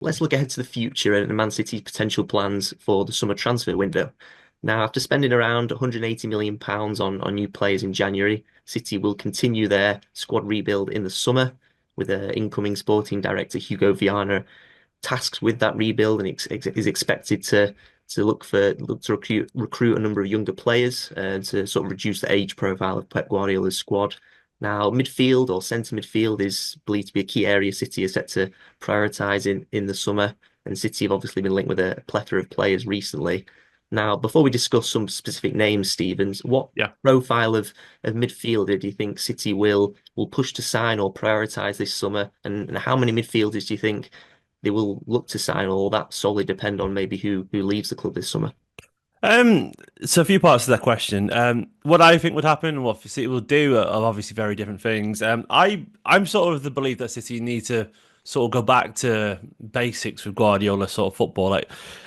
Let's look ahead to the future and Man City's potential plans for the summer transfer window. Now, after spending around £180 million on new players in January, City will continue their squad rebuild in the summer with incoming sporting director Hugo Viana tasked with that rebuild and is expected to look to recruit a number of younger players and to sort of reduce the age profile of Pep Guardiola's squad. Now, midfield or centre midfield is believed to be a key area City is set to prioritise in the summer, and City have obviously been linked with a plethora of players recently. Now, before we discuss some specific names, Stevens, what Yeah. profile of midfielder do you think City will push to sign or prioritise this summer? And how many midfielders do you think they will look to sign? Or will that solely depend on maybe who leaves the club this summer? Um, so a few parts to that question. What I think would happen and what City will do are obviously very different things. I'm sort of the belief that City need to sort of go back to basics with Guardiola sort of football.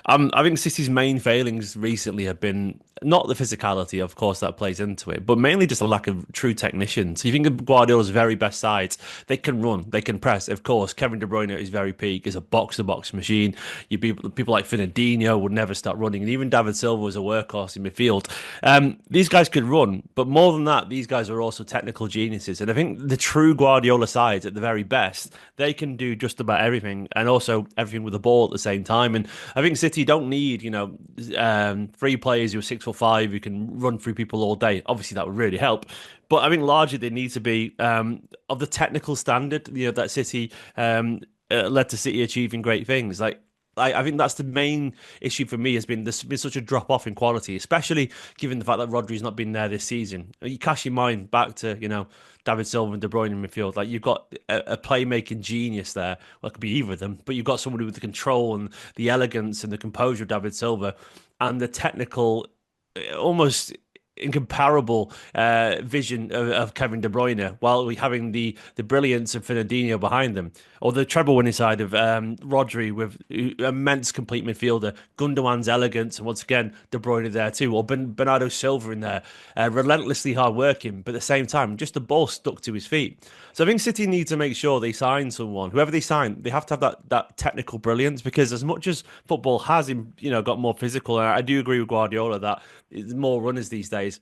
I think City's main failings recently have been not the physicality, of course, that plays into it, but mainly just a lack of true technicians. So you think of Guardiola's very best sides, they can run, they can press. Of course, Kevin De Bruyne is very peak, is a box-to-box machine. People like Fernandinho would never stop running, and even David Silva was a workhorse in midfield. These guys could run, but more than that, these guys are also technical geniuses. And I think the true Guardiola sides, at the very best, they can do just about everything, and also everything with the ball at the same time. And I think City don't need, three players who are 6'5" who can run through people all day. Obviously, that would really help. But I think largely they need to be of the technical standard, that City led to City achieving great things. I think that's the main issue for me has been there's been such a drop off in quality, especially given the fact that Rodri's not been there this season. You cast your mind back to, David Silva and De Bruyne in midfield. Like you've got a playmaking genius there. Well, it could be either of them, but you've got someone with the control and the elegance and the composure of David Silva and the technical, almost incomparable vision of Kevin De Bruyne, while we having the brilliance of Fernandinho behind them, or the treble winning side of Rodri with immense complete midfielder, Gundogan's elegance, and once again De Bruyne there too, or Bernardo Silva in there, relentlessly hard working, but at the same time just the ball stuck to his feet. So I think City need to make sure they sign someone, whoever they sign, they have to have that technical brilliance because as much as football has, got more physical, and I do agree with Guardiola that it's more runners these days.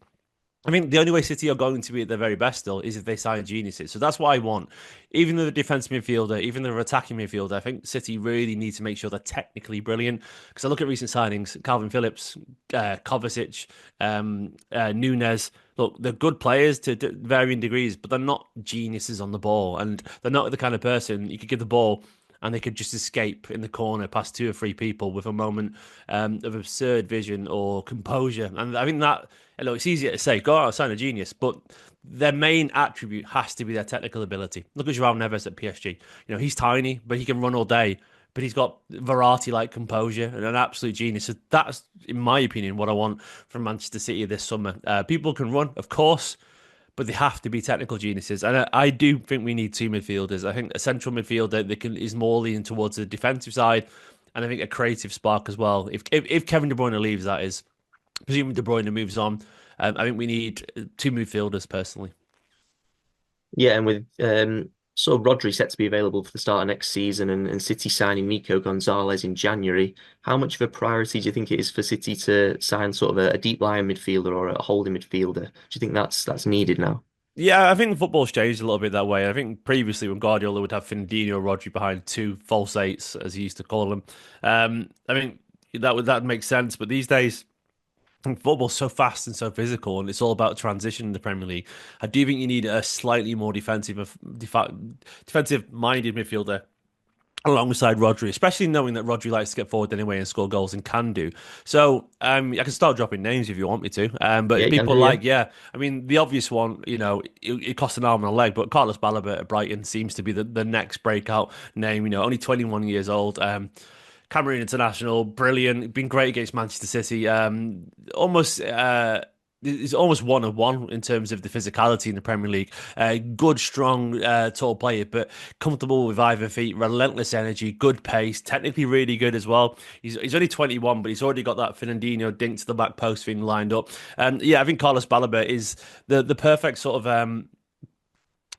I mean, the only way City are going to be at their very best still is if they sign geniuses. So that's what I want. Even though the defense midfielder, even the attacking midfielder, I think City really need to make sure they're technically brilliant. Because I look at recent signings, Calvin Phillips, Kovacic, Nunes. Look, they're good players to varying degrees, but they're not geniuses on the ball, and they're not the kind of person you could give the ball and they could just escape in the corner past two or three people with a moment of absurd vision or composure. And I think that, look, it's easier to say, go out and sign a genius, but their main attribute has to be their technical ability. Look at Joao Neves at PSG. He's tiny, but he can run all day. But he's got Verratti-like composure and an absolute genius. So that's, in my opinion, what I want from Manchester City this summer. People can run, of course, but they have to be technical geniuses. And I do think we need two midfielders. I think a central midfielder that is more leaning towards the defensive side, and I think a creative spark as well. If Kevin De Bruyne leaves, that is, presuming De Bruyne moves on, I think we need two midfielders personally. Yeah, and with sort of Rodri set to be available for the start of next season and City signing Nico Gonzalez in January, how much of a priority do you think it is for City to sign sort of a deep line midfielder or a holding midfielder? Do you think that's needed now? Yeah, I think football's changed a little bit that way. I think previously when Guardiola would have Fernandinho or Rodri behind two false eights, as he used to call them, I mean that makes sense. But these days, football's so fast and so physical, and it's all about transition in the Premier League. I do think you need a slightly more defensive-minded midfielder alongside Rodri, especially knowing that Rodri likes to get forward anyway and score goals and can do. So I can start dropping names if you want me to. Yeah, But you can people do, yeah. like, yeah, I mean, the obvious one, it costs an arm and a leg, but Carlos Balaba at Brighton seems to be the next breakout name. Only 21 years old. Cameroon international, brilliant, been great against Manchester City. Almost It's almost one on one in terms of the physicality in the Premier League. Good, strong, tall player, but comfortable with either feet, relentless energy, good pace, technically really good as well. He's only 21, but he's already got that Fernandinho dink to the back post thing lined up. Yeah, I think Carlos Balaba is the perfect sort of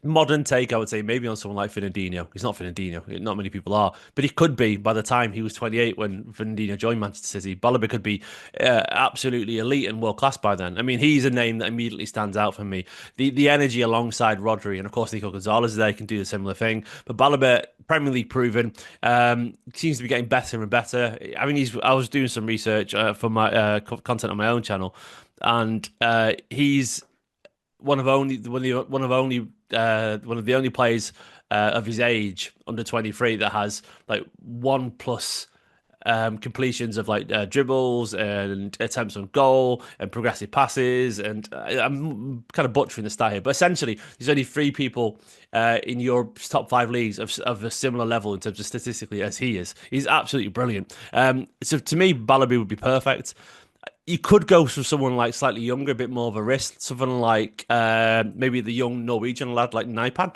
modern take, I would say, maybe on someone like Fernandinho. He's not Fernandinho. Not many people are. But he could be by the time he was 28 when Fernandinho joined Manchester City. Balaba could be absolutely elite and world class by then. I mean, he's a name that immediately stands out for me. The energy alongside Rodri, and of course, Nico Gonzalez there can do the similar thing. But Balaba, Premier League proven, seems to be getting better and better. I mean, I was doing some research for my content on my own channel, and he's one of the only players of his age under 23 that has like one plus completions of like dribbles and attempts on goal and progressive passes. And I'm kind of butchering the stat here, but essentially, there's only three people in Europe's top five leagues of a similar level in terms of statistically as he is. He's absolutely brilliant. So to me, Balaby would be perfect. You could go for someone like slightly younger, a bit more of a risk. Someone like maybe the young Norwegian lad like Naipan.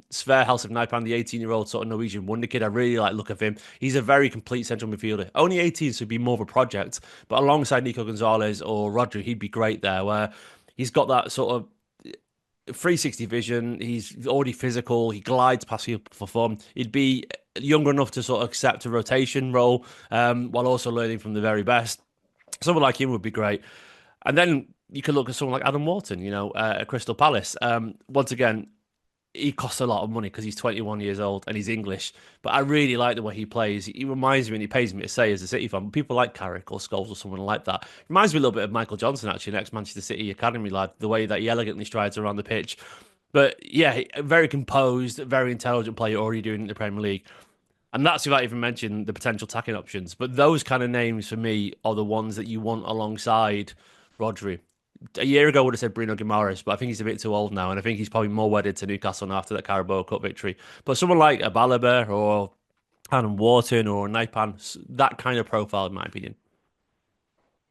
Sverre Helseth Naipan, the 18-year-old sort of Norwegian wonder kid. I really like the look of him. He's a very complete central midfielder. Only 18, so he'd be more of a project. But alongside Nico Gonzalez or Rodri, he'd be great there, where he's got that sort of 360 vision. He's already physical. He glides past people for fun. He'd be younger enough to sort of accept a rotation role while also learning from the very best. Someone like him would be great. And then you could look at someone like Adam Wharton, at Crystal Palace. Once again, he costs a lot of money because he's 21 years old and he's English. But I really like the way he plays. He reminds me, and he pays me to say as a City fan, but people like Carrick or Scholes or someone like that. Reminds me a little bit of Michael Johnson, actually, an ex-Manchester City academy lad, the way that he elegantly strides around the pitch. But yeah, very composed, very intelligent player already doing it in the Premier League. And that's without even mentioning the potential attacking options. But those kind of names for me are the ones that you want alongside Rodri. A year ago, I would have said Bruno Guimaraes, but I think he's a bit too old now. And I think he's probably more wedded to Newcastle now after that Carabao Cup victory. But someone like a Balaba or Adam Wharton or Naipan, that kind of profile, in my opinion.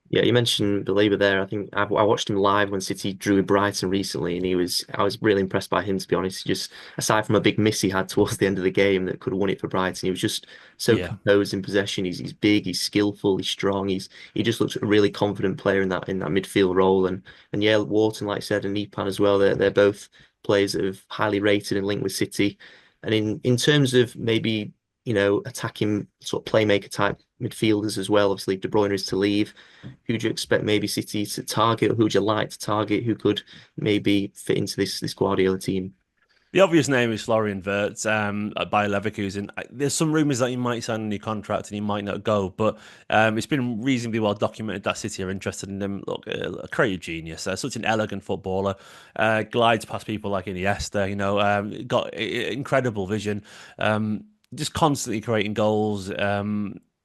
Yeah, you mentioned Belabor there. I watched him live when City drew with Brighton recently, and I was really impressed by him, to be honest. Just aside from a big miss he had towards the end of the game that could have won it for Brighton, he was just so Yeah. composed in possession. He's big, he's skillful, he's strong. He just looks a really confident player in that midfield role. And yeah, Wharton, like I said, and Nipan as well. They're both players that have highly rated and linked with City. And in terms of maybe attacking sort of playmaker type midfielders as well. Obviously, De Bruyne is to leave. Who do you expect maybe City to target, or who would you like to target? Who could maybe fit into this Guardiola team? The obvious name is Florian Wirtz by Leverkusen. There's some rumours that he might sign a new contract and he might not go, but it's been reasonably well documented that City are interested in him. Look, a creative genius, such an elegant footballer, glides past people like Iniesta, got incredible vision, just constantly creating goals.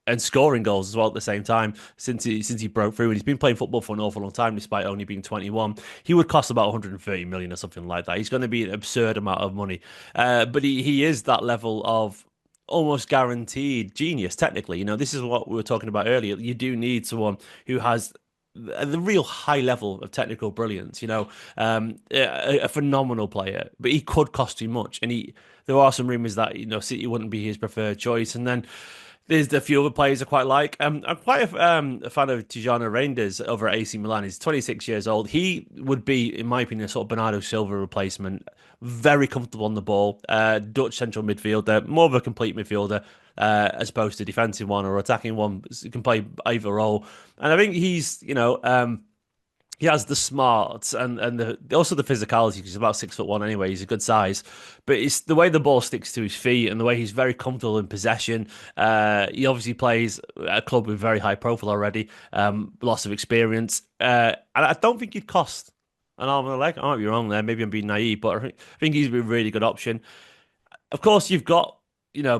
And scoring goals as well at the same time since he broke through, and he's been playing football for an awful long time despite only being 21. He would cost about 130 million or something like that. He's going to be an absurd amount of money, but he is that level of almost guaranteed genius technically. This is what we were talking about earlier. You do need someone who has the real high level of technical brilliance, a phenomenal player, but he could cost too much. And there are some rumors that, City wouldn't be his preferred choice. And then there's a few other players I quite like. I'm quite a fan of Tijana Reinders over at AC Milan. He's 26 years old. He would be, in my opinion, a sort of Bernardo Silva replacement. Very comfortable on the ball. Dutch central midfielder, more of a complete midfielder as opposed to defensive one or attacking one. He can play either role. And I think he has the smarts and also the physicality because he's about 6'1" anyway. He's a good size, but it's the way the ball sticks to his feet and the way he's very comfortable in possession. He obviously plays at a club with very high profile already, lots of experience, and I don't think he'd cost an arm and a leg. I might be wrong there. Maybe I'm being naive, but I think he's a really good option. Of course, you've got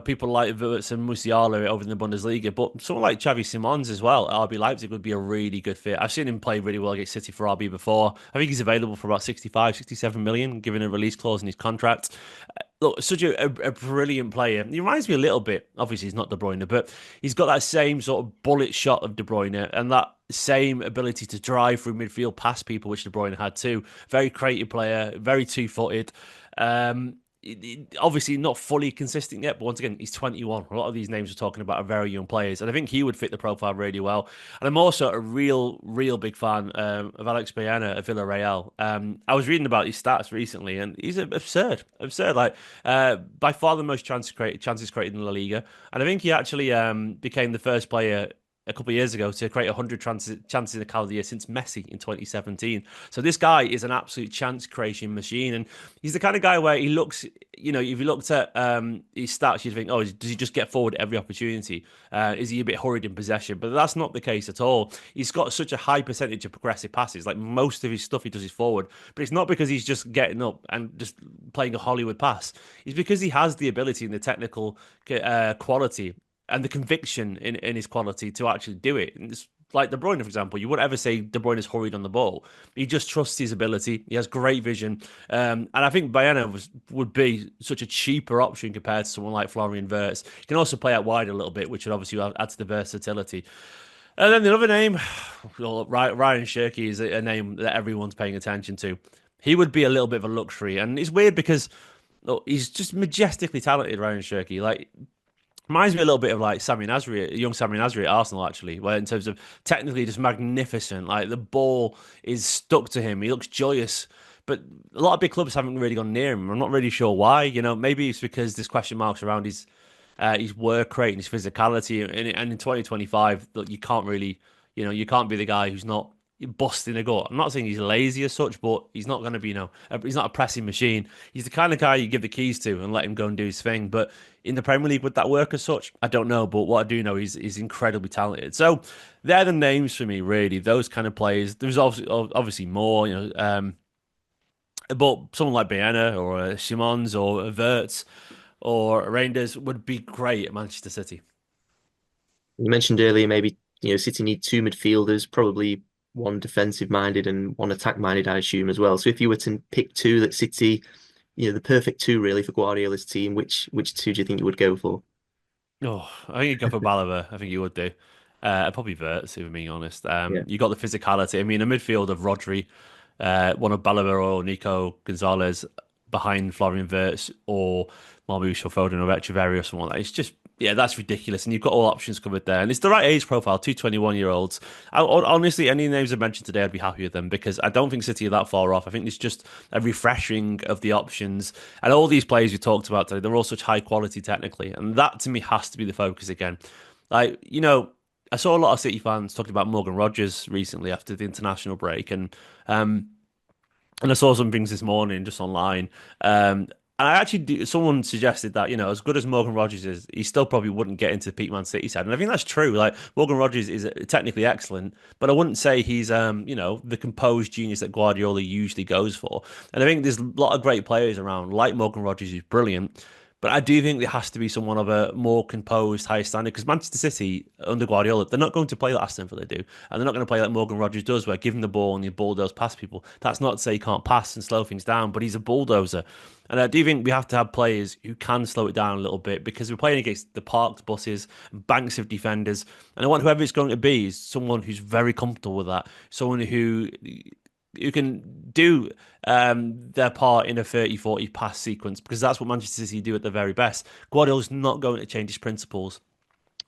people like Wirtz and Musiala over in the Bundesliga, but someone like Xavi Simons as well at RB Leipzig would be a really good fit. I've seen him play really well against City for RB before. I think he's available for about 65, 67 million, given a release clause in his contract. Look, such a brilliant player. He reminds me a little bit, obviously he's not De Bruyne, but he's got that same sort of bullet shot of De Bruyne and that same ability to drive through midfield past people, which De Bruyne had too. Very creative player, very two-footed. obviously not fully consistent yet, but once again, he's 21. A lot of these names we're talking about are very young players, and I think he would fit the profile really well. And I'm also a real big fan of Alex Baena at Villarreal. I was reading about his stats recently, and he's absurd. Like by far the most chances created in La Liga, and I think he actually became the first player a couple of years ago to create 100 chances in a calendar year since Messi in 2017. So this guy is an absolute chance creation machine, and he's the kind of guy where he looks, if you looked at his stats, you'd think, oh, does he just get forward every opportunity? Is he a bit hurried in possession? But that's not the case at all. He's got such a high percentage of progressive passes. Like most of his stuff, he does is forward. But it's not because he's just getting up and just playing a Hollywood pass. It's because he has the ability and the technical quality and the conviction in his quality to actually do it. And it's like De Bruyne, for example, you wouldn't ever say De Bruyne is hurried on the ball. He just trusts his ability. He has great vision, and I think Bayana would be such a cheaper option compared to someone like Florian Wirtz. He can also play out wide a little bit, which would obviously add to the versatility. And then the other name, well, Ryan Shirky is a name that everyone's paying attention to. He would be a little bit of a luxury, and it's weird because look, he's just majestically talented, Ryan Shirky. Like reminds me a little bit of like Sami Nasri, young Sami Nasri at Arsenal, actually, where in terms of technically just magnificent. Like the ball is stuck to him. He looks joyous. But a lot of big clubs haven't really gone near him. I'm not really sure why. Maybe it's because there's question marks around his work rate and his physicality. And in 2025, look, you can't really, you can't be the guy who's not busting a gut. I'm not saying he's lazy as such, but he's not going to be, he's not a pressing machine. He's the kind of guy you give the keys to and let him go and do his thing. But in the Premier League, would that work as such? I don't know. But what I do know is he's incredibly talented. So they're the names for me, really. Those kind of players. There's obviously more, but someone like Biana or Simons or Verts or Reinders would be great at Manchester City. You mentioned earlier maybe City need two midfielders, probably one defensive minded and one attack minded, I assume as well. So if you were to pick two that City, the perfect two really for Guardiola's team, which two do you think you would go for? Oh, I think you'd go for Balliver. I think you would do. Probably Verts, if I'm being honest. Yeah. You got the physicality. I mean, a midfield of Rodri, one of Balliver or Nico Gonzalez behind Florian Wirtz or Marmoush or Foden or Echeverri or someone like that. It's just, yeah, that's ridiculous. And you've got all options covered there. And it's the right age profile, two 21-year-olds. Honestly, any names I mentioned today, I'd be happy with them because I don't think City are that far off. I think it's just a refreshing of the options. And all these players we talked about today, they're all such high quality technically. And that to me has to be the focus again. Like, I saw a lot of City fans talking about Morgan Rogers recently after the international break. And I saw some things this morning just online. And I actually someone suggested that, as good as Morgan Rogers is, he still probably wouldn't get into the peak Man City side. And I think that's true. Like Morgan Rogers is technically excellent, but I wouldn't say he's the composed genius that Guardiola usually goes for. And I think there's a lot of great players around, like Morgan Rogers, who's brilliant. But I do think there has to be someone of a more composed, higher standard because Manchester City under Guardiola, they're not going to play like Aston Villa do, and they're not going to play like Morgan Rogers does, where give him the ball and the bulldoze past people. That's not to say he can't pass and slow things down, but he's a bulldozer. And I do think we have to have players who can slow it down a little bit because we're playing against the parked buses, banks of defenders, and I want whoever it's going to be is someone who's very comfortable with that, someone who can do their part in a 30-40 pass sequence because that's what Manchester City do at their very best. Guardiola's not going to change his principles.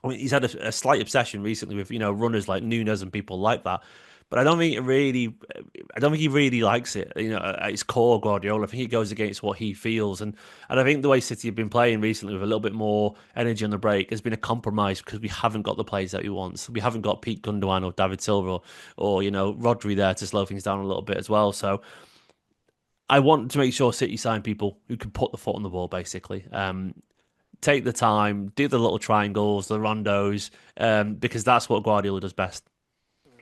I mean, he's had a slight obsession recently with runners like Nunes and people like that. But I don't think he really likes it. At its core, Guardiola. I think he goes against what he feels, and I think the way City have been playing recently with a little bit more energy on the break has been a compromise because we haven't got the players that we want. We haven't got Pete Gundogan or David Silva or Rodri there to slow things down a little bit as well. So I want to make sure City sign people who can put the foot on the ball, basically. Take the time, do the little triangles, the rondos, because that's what Guardiola does best.